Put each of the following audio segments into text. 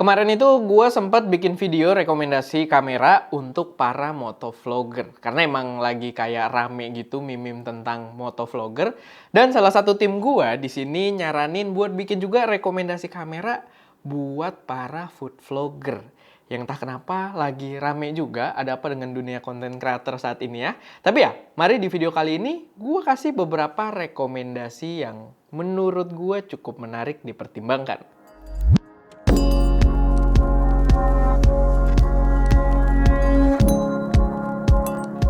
Kemarin itu gue sempat bikin video rekomendasi kamera untuk para motovlogger. Karena emang lagi kayak rame gitu meme tentang motovlogger. Dan salah satu tim gue di sini nyaranin buat bikin juga rekomendasi kamera buat para food vlogger. Yang entah kenapa lagi rame juga, ada apa dengan dunia content creator saat ini ya. Tapi ya, mari di video kali ini gue kasih beberapa rekomendasi yang menurut gue cukup menarik dipertimbangkan.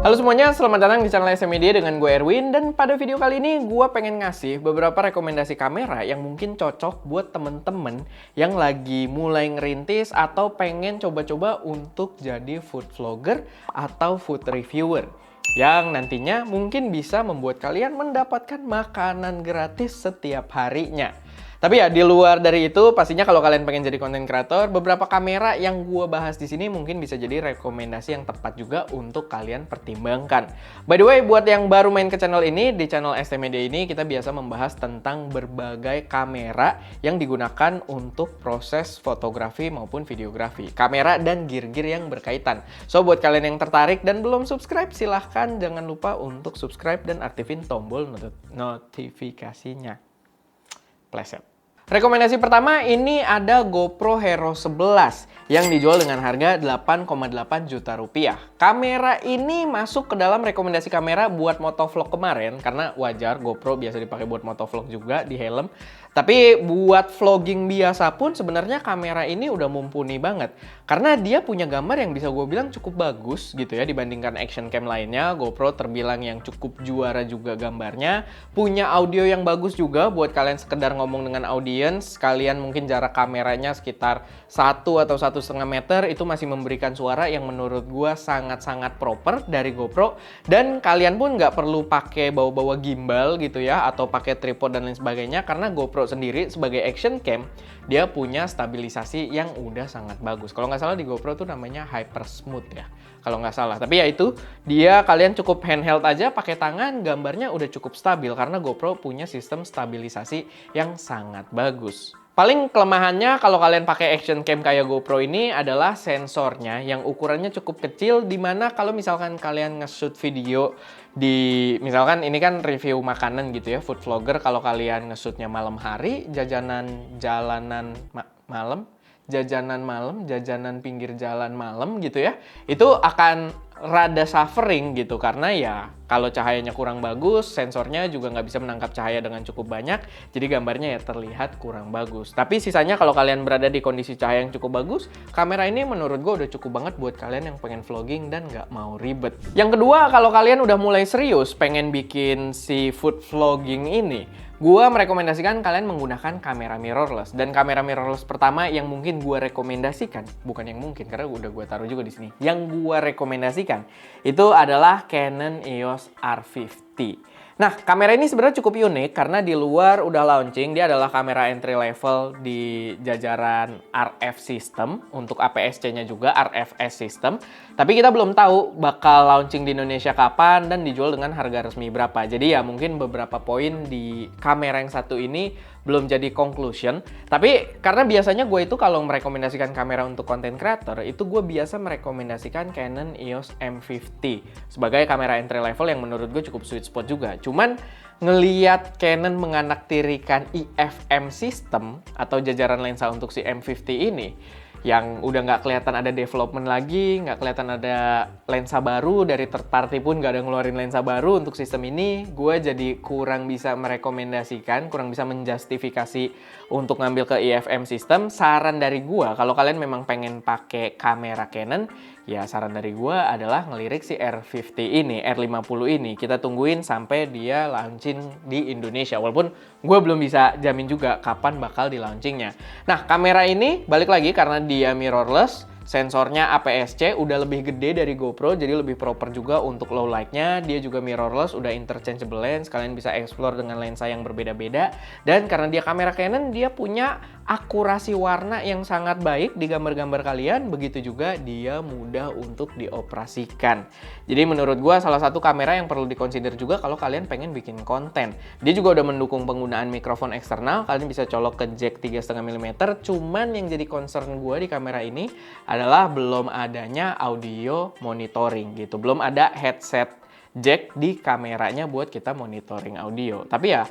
Halo semuanya, selamat datang di channel SM Media dengan gue Erwin. Dan pada video kali ini gue pengen ngasih beberapa rekomendasi kamera yang mungkin cocok buat temen-temen yang lagi mulai ngerintis atau pengen coba-coba untuk jadi food vlogger atau food reviewer. Yang nantinya mungkin bisa membuat kalian mendapatkan makanan gratis setiap harinya. Tapi ya di luar dari itu, pastinya kalau kalian pengen jadi content creator, beberapa kamera yang gue bahas di sini mungkin bisa jadi rekomendasi yang tepat juga untuk kalian pertimbangkan. By the way, buat yang baru main ke channel ini, di channel SM Media ini kita biasa membahas tentang berbagai kamera yang digunakan untuk proses fotografi maupun videografi. Kamera dan gear-gear yang berkaitan. So buat kalian yang tertarik dan belum subscribe, silahkan jangan lupa untuk subscribe dan aktifin tombol notifikasinya. Pleset. Rekomendasi pertama ini ada GoPro Hero 11 yang dijual dengan harga 8,8 juta rupiah. Kamera ini masuk ke dalam rekomendasi kamera buat motovlog kemarin karena wajar GoPro biasa dipakai buat motovlog juga di helm. Tapi buat vlogging biasa pun sebenarnya kamera ini udah mumpuni banget. Karena dia punya gambar yang bisa gue bilang cukup bagus gitu ya dibandingkan action cam lainnya. GoPro terbilang yang cukup juara juga gambarnya. Punya audio yang bagus juga buat kalian sekedar ngomong dengan audience. Kalian mungkin jarak kameranya sekitar 1 atau 1,5 meter itu masih memberikan suara yang menurut gue sangat-sangat proper dari GoPro. Dan kalian pun nggak perlu pakai bawa-bawa gimbal gitu ya atau pakai tripod dan lain sebagainya karena GoPro sendiri sebagai action cam dia punya stabilisasi yang udah sangat bagus. Kalau nggak salah di GoPro tuh namanya Hyper Smooth ya kalau nggak salah. Tapi ya itu dia kalian cukup handheld aja pakai tangan gambarnya udah cukup stabil karena GoPro punya sistem stabilisasi yang sangat bagus. Paling kelemahannya kalau kalian pakai action cam kayak GoPro ini adalah sensornya yang ukurannya cukup kecil dimana kalau misalkan kalian nge-shoot video di misalkan ini kan review makanan gitu ya food vlogger kalau kalian nge-shootnya malam hari jajanan pinggir jalan malam gitu ya itu akan rada suffering gitu karena ya kalau cahayanya kurang bagus sensornya juga nggak bisa menangkap cahaya dengan cukup banyak jadi gambarnya ya terlihat kurang bagus. Tapi sisanya kalau kalian berada di kondisi cahaya yang cukup bagus kamera ini menurut gue udah cukup banget buat kalian yang pengen vlogging dan nggak mau ribet. Yang kedua kalau kalian udah mulai serius pengen bikin si food vlogging ini gue merekomendasikan kalian menggunakan kamera mirrorless. Dan kamera mirrorless pertama yang mungkin gue rekomendasikan, bukan yang mungkin karena udah gue taruh juga di sini. Yang gue rekomendasikan itu adalah Canon EOS R50. Nah, kamera ini sebenarnya cukup unik karena di luar udah launching, dia adalah kamera entry level di jajaran RF system, untuk APS-C-nya juga RFS system. Tapi kita belum tahu bakal launching di Indonesia kapan dan dijual dengan harga resmi berapa. Jadi ya mungkin beberapa poin di kamera yang satu ini belum jadi conclusion. Tapi karena biasanya gue itu kalau merekomendasikan kamera untuk content creator, itu gue biasa merekomendasikan Canon EOS M50 sebagai kamera entry level yang menurut gue cukup sweet spot juga. Cuman ngeliat Canon menganaktirikan IFM system atau jajaran lensa untuk si M50 ini yang udah nggak kelihatan ada development lagi, nggak kelihatan ada lensa baru, dari third party pun nggak ada ngeluarin lensa baru untuk sistem ini, gue jadi kurang bisa merekomendasikan, kurang bisa menjustifikasi untuk ngambil ke IFM system. Saran dari gue, kalau kalian memang pengen pakai kamera Canon, ya saran dari gue adalah ngelirik si R50 ini, R50 ini. Kita tungguin sampai dia launching di Indonesia, walaupun gue belum bisa jamin juga kapan bakal di launchingnya. Nah, kamera ini balik lagi karena dia mirrorless, sensornya APS-C, udah lebih gede dari GoPro, jadi lebih proper juga untuk low light-nya. Dia juga mirrorless, udah interchangeable lens, kalian bisa explore dengan lensa yang berbeda-beda. Dan karena dia kamera Canon, dia punya akurasi warna yang sangat baik di gambar-gambar kalian, begitu juga dia mudah untuk dioperasikan. Jadi menurut gua salah satu kamera yang perlu dikonsider juga kalau kalian pengen bikin konten. Dia juga udah mendukung penggunaan mikrofon eksternal, kalian bisa colok ke jack 3,5 mm, cuman yang jadi concern gua di kamera ini adalah belum adanya audio monitoring gitu. Belum ada headset jack di kameranya buat kita monitoring audio. Tapi ya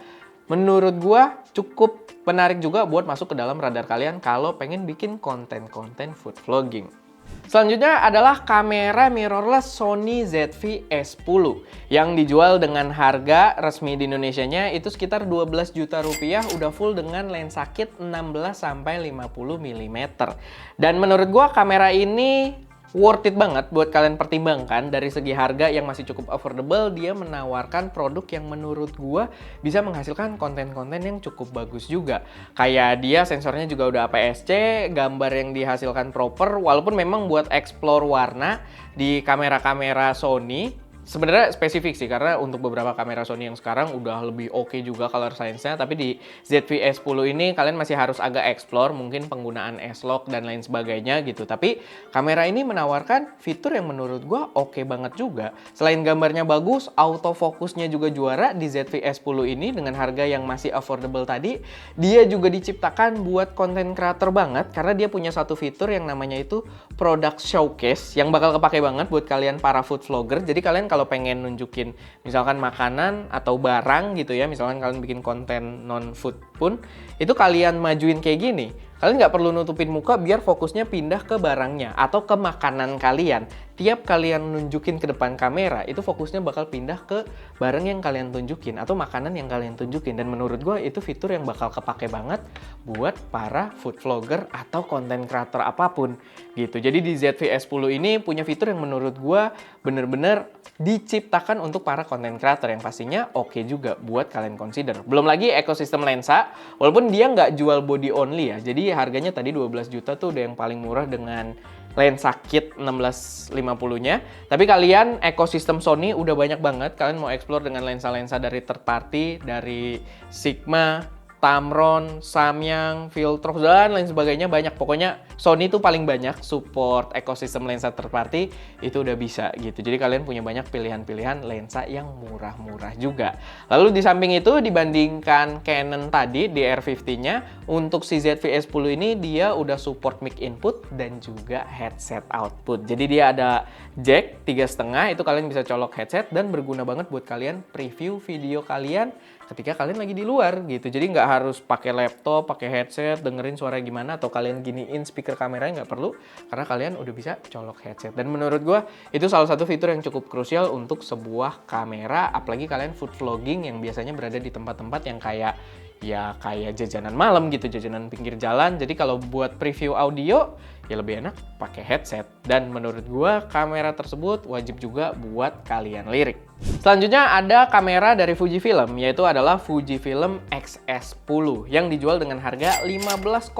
menurut gua cukup menarik juga buat masuk ke dalam radar kalian kalau pengen bikin konten-konten food vlogging. Selanjutnya adalah kamera mirrorless Sony ZV-S10 yang dijual dengan harga resmi di Indonesianya itu sekitar 12 juta rupiah, udah full dengan lensa kit 16-50 mm. Dan menurut gua kamera ini worth it banget buat kalian pertimbangkan. Dari segi harga yang masih cukup affordable, dia menawarkan produk yang menurut gua bisa menghasilkan konten-konten yang cukup bagus juga. Kayak dia sensornya juga udah APS-C, gambar yang dihasilkan proper, walaupun memang buat explore warna di kamera-kamera Sony sebenarnya spesifik sih, karena untuk beberapa kamera Sony yang sekarang udah lebih oke juga color science-nya, tapi di ZV-S10 ini kalian masih harus agak explore, mungkin penggunaan S-Log dan lain sebagainya gitu. Tapi kamera ini menawarkan fitur yang menurut gua oke banget juga. Selain gambarnya bagus, autofocusnya juga juara di ZV-S10 ini dengan harga yang masih affordable tadi. Dia juga diciptakan buat konten creator banget, karena dia punya satu fitur yang namanya itu Product Showcase, yang bakal kepake banget buat kalian para food vlogger. Jadi kalian kalau pengen nunjukin misalkan makanan atau barang gitu ya, misalkan kalian bikin konten non-food pun, itu kalian majuin kayak gini. Kalian nggak perlu nutupin muka biar fokusnya pindah ke barangnya atau ke makanan kalian. Tiap kalian nunjukin ke depan kamera, itu fokusnya bakal pindah ke barang yang kalian tunjukin atau makanan yang kalian tunjukin. Dan menurut gue itu fitur yang bakal kepake banget buat para food vlogger atau konten creator apapun gitu. Jadi di ZV-S10 ini punya fitur yang menurut gue bener-bener diciptakan untuk para konten creator yang pastinya oke juga buat kalian consider. Belum lagi ekosistem lensa, walaupun dia nggak jual body only ya. Jadi harganya tadi 12 juta tuh udah yang paling murah dengan lensa kit 1650-nya. Tapi kalian ekosistem Sony udah banyak banget. Kalian mau explore dengan lensa-lensa dari third party, dari Sigma, Tamron, Samyang, Viltrox, dan lain sebagainya banyak. Pokoknya Sony tuh paling banyak support ekosistem lensa third party, itu udah bisa gitu. Jadi kalian punya banyak pilihan-pilihan lensa yang murah-murah juga. Lalu di samping itu dibandingkan Canon tadi di R50-nya, untuk si ZV-S10 ini dia udah support mic input dan juga headset output. Jadi dia ada jack 3,5, itu kalian bisa colok headset dan berguna banget buat kalian preview video kalian ketika kalian lagi di luar gitu. Jadi nggak harus pakai laptop, pakai headset, dengerin suara gimana, atau kalian giniin speaker kameranya, nggak perlu, karena kalian udah bisa colok headset. Dan menurut gue itu salah satu fitur yang cukup krusial untuk sebuah kamera, apalagi kalian food vlogging yang biasanya berada di tempat-tempat yang kayak jajanan malam gitu, jajanan pinggir jalan. Jadi kalau buat preview audio ya lebih enak pakai headset. Dan menurut gua kamera tersebut wajib juga buat kalian lirik. Selanjutnya ada kamera dari Fujifilm, yaitu adalah Fujifilm X-S10 yang dijual dengan harga 15,1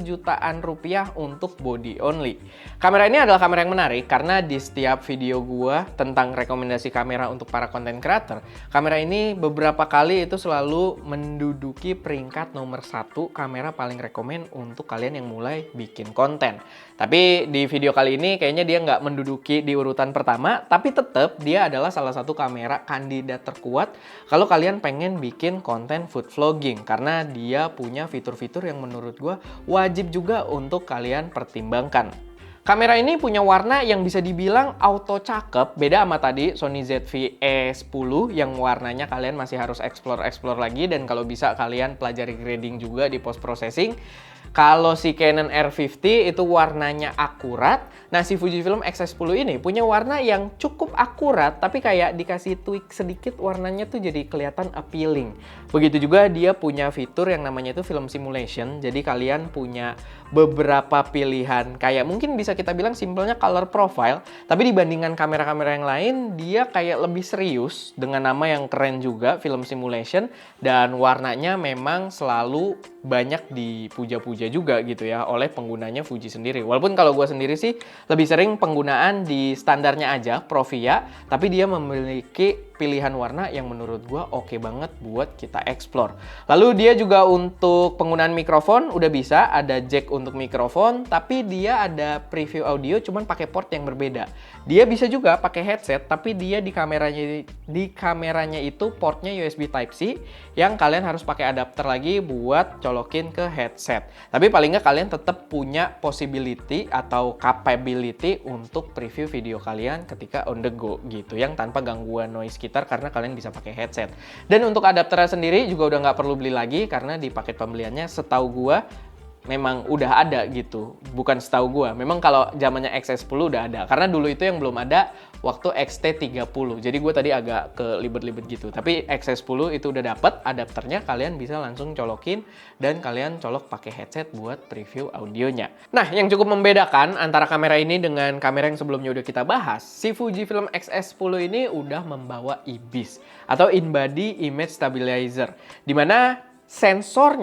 jutaan rupiah untuk body only. Kamera ini adalah kamera yang menarik karena di setiap video gua tentang rekomendasi kamera untuk para content creator, kamera ini beberapa kali itu selalu menduduki peringkat nomor 1 kamera paling rekomen untuk kalian yang mulai bikin konten. Tapi di video kali ini kayaknya dia nggak menduduki di urutan pertama, tapi tetap dia adalah salah satu kamera kandidat terkuat kalau kalian pengen bikin konten food vlogging, karena dia punya fitur-fitur yang menurut gue wajib juga untuk kalian pertimbangkan. Kamera ini punya warna yang bisa dibilang auto cakep, beda sama tadi Sony ZV-E10 yang warnanya kalian masih harus explore lagi, dan kalau bisa kalian pelajari grading juga di post processing. Kalau si Canon R50 itu warnanya akurat, nah si Fujifilm X-S10 ini punya warna yang cukup akurat, tapi kayak dikasih tweak sedikit warnanya tuh jadi kelihatan appealing. Begitu juga dia punya fitur yang namanya itu film simulation, jadi kalian punya beberapa pilihan, kayak mungkin bisa kita bilang simpelnya color profile, tapi dibandingkan kamera-kamera yang lain, dia kayak lebih serius dengan nama yang keren juga, film simulation, dan warnanya memang selalu banyak dipuja-puja juga gitu ya oleh penggunanya Fuji sendiri. Walaupun kalau gue sendiri sih lebih sering penggunaan di standarnya aja, Provia, tapi dia memiliki pilihan warna yang menurut gue oke banget buat kita explore. Lalu dia juga untuk penggunaan mikrofon udah bisa, ada jack untuk mikrofon, tapi dia ada preview audio cuman pakai port yang berbeda. Dia bisa juga pakai headset, tapi dia di kameranya itu portnya USB Type-C yang kalian harus pakai adapter lagi buat colokin ke headset. Tapi paling nggak kalian tetap punya possibility atau capability untuk preview video kalian ketika on the go gitu, yang tanpa gangguan noise karena kalian bisa pakai headset. Dan untuk adapternya sendiri juga udah nggak perlu beli lagi karena di paket pembeliannya setahu gua memang udah ada gitu. Bukan setahu gua, memang kalau zamannya XS10 udah ada. Karena dulu itu yang belum ada waktu XT30. Jadi gua tadi agak kelibet-libet gitu. Tapi XS10 itu udah dapet adapternya, kalian bisa langsung colokin dan kalian colok pakai headset buat preview audionya. Nah, yang cukup membedakan antara kamera ini dengan kamera yang sebelumnya udah kita bahas, si Fujifilm XS10 ini udah membawa IBIS atau In-Body Image Stabilizer, dimana sensor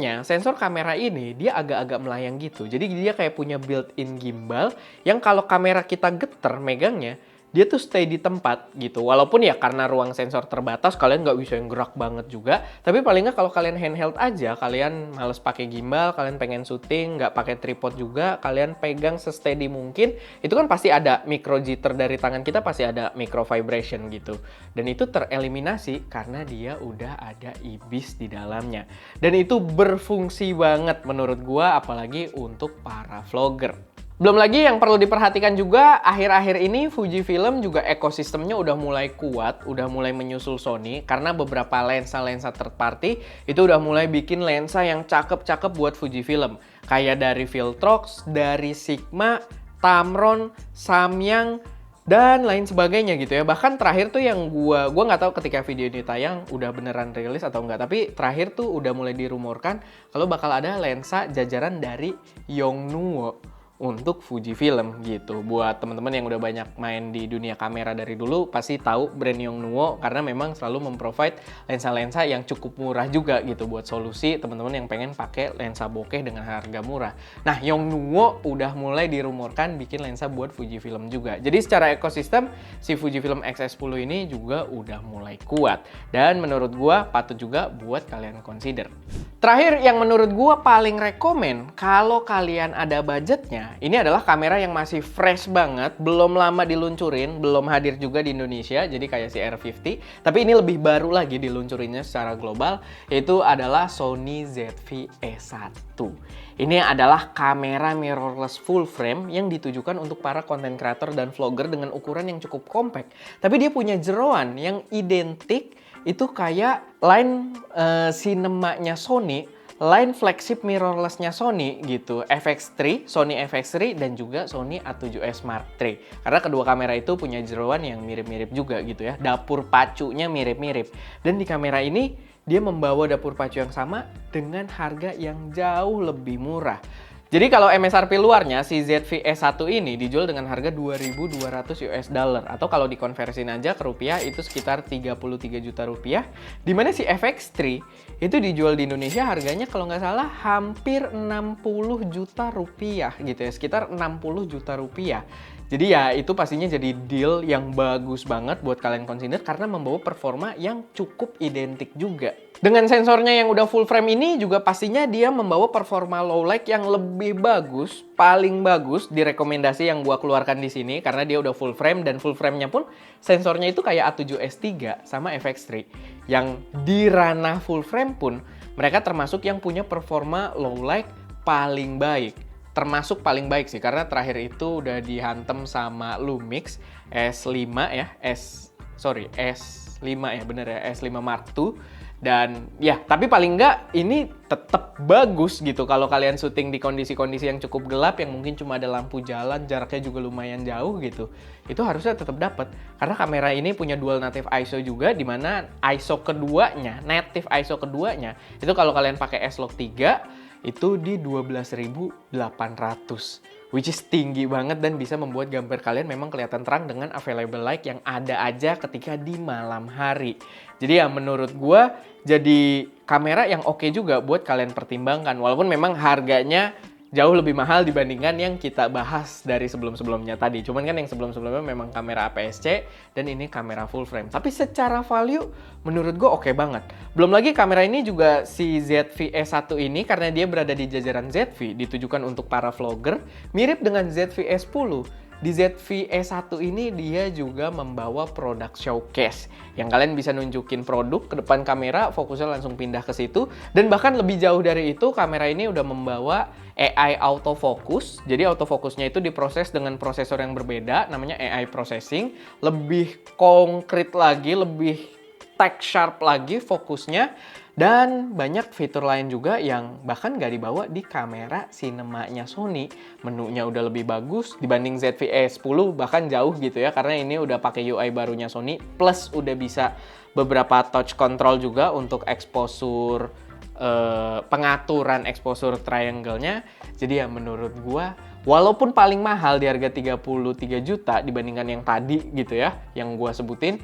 kamera ini dia agak-agak melayang gitu. Jadi dia kayak punya built-in gimbal yang kalau kamera kita geter megangnya, dia tuh stay di tempat gitu. Walaupun ya karena ruang sensor terbatas, kalian nggak bisa yang gerak banget juga. Tapi paling nggak kalau kalian handheld aja, kalian males pakai gimbal, kalian pengen syuting, nggak pakai tripod juga, kalian pegang se-steady mungkin, itu kan pasti ada micro jitter dari tangan kita, pasti ada micro vibration gitu. Dan itu tereliminasi karena dia udah ada IBIS di dalamnya. Dan itu berfungsi banget menurut gua, apalagi untuk para vlogger. Belum lagi yang perlu diperhatikan juga, akhir-akhir ini Fujifilm juga ekosistemnya udah mulai kuat, udah mulai menyusul Sony, karena beberapa lensa-lensa third party itu udah mulai bikin lensa yang cakep-cakep buat Fujifilm. Kayak dari Viltrox, dari Sigma, Tamron, Samyang, dan lain sebagainya gitu ya. Bahkan terakhir tuh yang gua nggak tahu ketika video ini tayang udah beneran rilis atau enggak, tapi terakhir tuh udah mulai dirumorkan kalau bakal ada lensa jajaran dari Yongnuo untuk Fujifilm gitu. Buat teman-teman yang udah banyak main di dunia kamera dari dulu pasti tahu brand Yongnuo, karena memang selalu memprovide lensa-lensa yang cukup murah juga gitu buat solusi teman-teman yang pengen pakai lensa bokeh dengan harga murah. Nah, Yongnuo udah mulai dirumorkan bikin lensa buat Fujifilm juga. Jadi secara ekosistem si Fujifilm X-S10 ini juga udah mulai kuat, dan menurut gua patut juga buat kalian consider. Terakhir yang menurut gua paling rekomen kalau kalian ada budgetnya, ini adalah kamera yang masih fresh banget, belum lama diluncurin, belum hadir juga di Indonesia, jadi kayak si R50, tapi ini lebih baru lagi diluncurinnya secara global, yaitu adalah Sony ZV-E1. Ini adalah kamera mirrorless full frame yang ditujukan untuk para content creator dan vlogger dengan ukuran yang cukup compact, tapi dia punya jeroan yang identik, itu kayak line sinemanya Sony, line flagship mirrorless-nya Sony gitu, FX3, Sony FX3 dan juga Sony A7S Mark III. Karena kedua kamera itu punya jeroan yang mirip-mirip juga gitu ya, dapur pacunya mirip-mirip. Dan di kamera ini dia membawa dapur pacu yang sama dengan harga yang jauh lebih murah. Jadi kalau MSRP luarnya si ZV-E1 ini dijual dengan harga 2.200 US dollar, atau kalau dikonversiin aja ke rupiah itu sekitar 33 juta rupiah. Dimana si FX3 itu dijual di Indonesia harganya kalau nggak salah hampir 60 juta rupiah gitu ya, sekitar 60 juta rupiah. Jadi ya itu pastinya jadi deal yang bagus banget buat kalian consider karena membawa performa yang cukup identik juga. Dengan sensornya yang udah full frame ini juga pastinya dia membawa performa low light yang lebih bagus, paling bagus di rekomendasi yang gua keluarkan di sini karena dia udah full frame, dan full frame-nya pun sensornya itu kayak A7S3 sama FX3. Yang di ranah full frame pun mereka termasuk yang punya performa low light paling baik. Termasuk paling baik sih, karena terakhir itu udah dihantem sama Lumix S5 ya, S5 ya, bener ya, S5 Mark II. Dan ya, tapi paling nggak ini tetap bagus gitu kalau kalian syuting di kondisi-kondisi yang cukup gelap, yang mungkin cuma ada lampu jalan, jaraknya juga lumayan jauh gitu. Itu harusnya tetap dapat. Karena kamera ini punya dual native ISO juga, di mana native ISO keduanya, itu kalau kalian pakai S-Log 3, itu di 12.800. Which is tinggi banget dan bisa membuat gambar kalian memang kelihatan terang dengan available light yang ada aja ketika di malam hari. Jadi ya menurut gua jadi kamera yang oke juga buat kalian pertimbangkan. Walaupun memang harganya jauh lebih mahal dibandingkan yang kita bahas dari sebelum-sebelumnya tadi. Cuman kan yang sebelum-sebelumnya memang kamera APS-C dan ini kamera full frame. Tapi secara value menurut gue oke banget. Belum lagi kamera ini juga si ZV-E1 ini karena dia berada di jajaran ZV, ditujukan untuk para vlogger, mirip dengan ZV-E10. Di ZV-E1 ini dia juga membawa produk showcase yang kalian bisa nunjukin produk ke depan kamera, fokusnya langsung pindah ke situ. Dan bahkan lebih jauh dari itu, kamera ini udah membawa AI autofocus. Jadi autofocusnya itu diproses dengan prosesor yang berbeda, namanya AI processing. Lebih konkret lagi, lebih tech sharp lagi fokusnya. Dan banyak fitur lain juga yang bahkan nggak dibawa di kamera Cinema-nya Sony. Menunya udah lebih bagus dibanding ZV-E10, bahkan jauh gitu ya. Karena ini udah pakai UI barunya Sony, plus udah bisa beberapa touch control juga untuk exposure, pengaturan exposure triangle-nya. Jadi ya menurut gua, walaupun paling mahal di harga 33 juta dibandingkan yang tadi gitu ya, yang gua sebutin,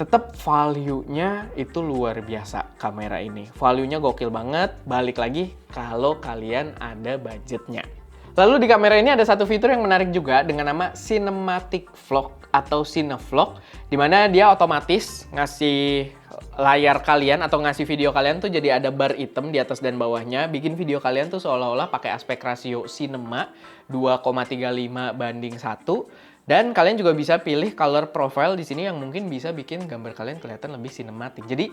tetap value-nya itu luar biasa kamera ini. Value-nya gokil banget, balik lagi kalau kalian ada budgetnya. Lalu di kamera ini ada satu fitur yang menarik juga dengan nama Cinematic Vlog atau Cinevlog, di mana dia otomatis ngasih layar kalian atau ngasih video kalian tuh jadi ada bar hitam di atas dan bawahnya, bikin video kalian tuh seolah-olah pakai aspek rasio cinema 2,35:1. Dan kalian juga bisa pilih color profile di sini yang mungkin bisa bikin gambar kalian kelihatan lebih sinematik. Jadi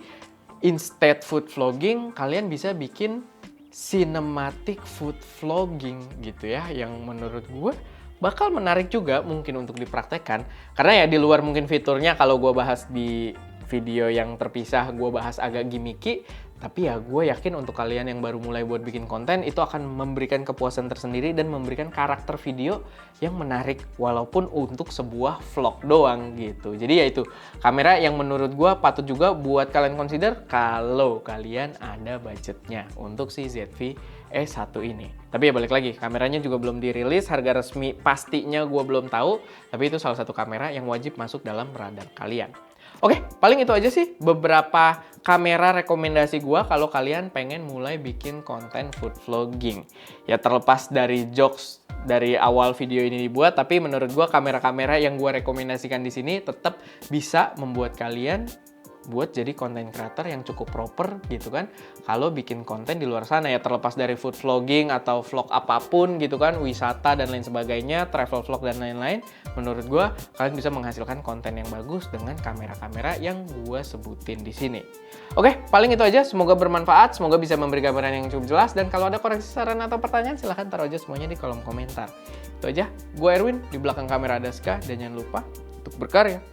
instead food vlogging, kalian bisa bikin cinematic food vlogging gitu ya, yang menurut gue bakal menarik juga mungkin untuk dipraktekkan. Karena ya di luar mungkin fiturnya, kalau gue bahas di video yang terpisah, gue bahas agak gimmicky. Tapi ya gue yakin untuk kalian yang baru mulai buat bikin konten, itu akan memberikan kepuasan tersendiri dan memberikan karakter video yang menarik walaupun untuk sebuah vlog doang gitu. Jadi ya itu kamera yang menurut gue patut juga buat kalian consider kalau kalian ada budgetnya untuk si ZV-E1 ini. Tapi ya balik lagi, kameranya juga belum dirilis, harga resmi pastinya gue belum tahu. Tapi itu salah satu kamera yang wajib masuk dalam radar kalian. Oke, paling itu aja sih beberapa kamera rekomendasi gua kalau kalian pengen mulai bikin konten food vlogging. Ya terlepas dari jokes dari awal video ini dibuat, tapi menurut gua kamera-kamera yang gua rekomendasikan di sini tetap bisa membuat kalian buat jadi konten creator yang cukup proper gitu kan. Kalau bikin konten di luar sana ya, terlepas dari food vlogging atau vlog apapun gitu kan, wisata dan lain sebagainya, travel vlog dan lain-lain, menurut gue kalian bisa menghasilkan konten yang bagus dengan kamera-kamera yang gue sebutin di sini. Oke, paling itu aja. Semoga bermanfaat, semoga bisa memberi gambaran yang cukup jelas, dan kalau ada koreksi, saran atau pertanyaan silahkan taruh aja semuanya di kolom komentar. Itu aja, gue Erwin, di belakang kamera ada Ska, dan jangan lupa untuk berkarya.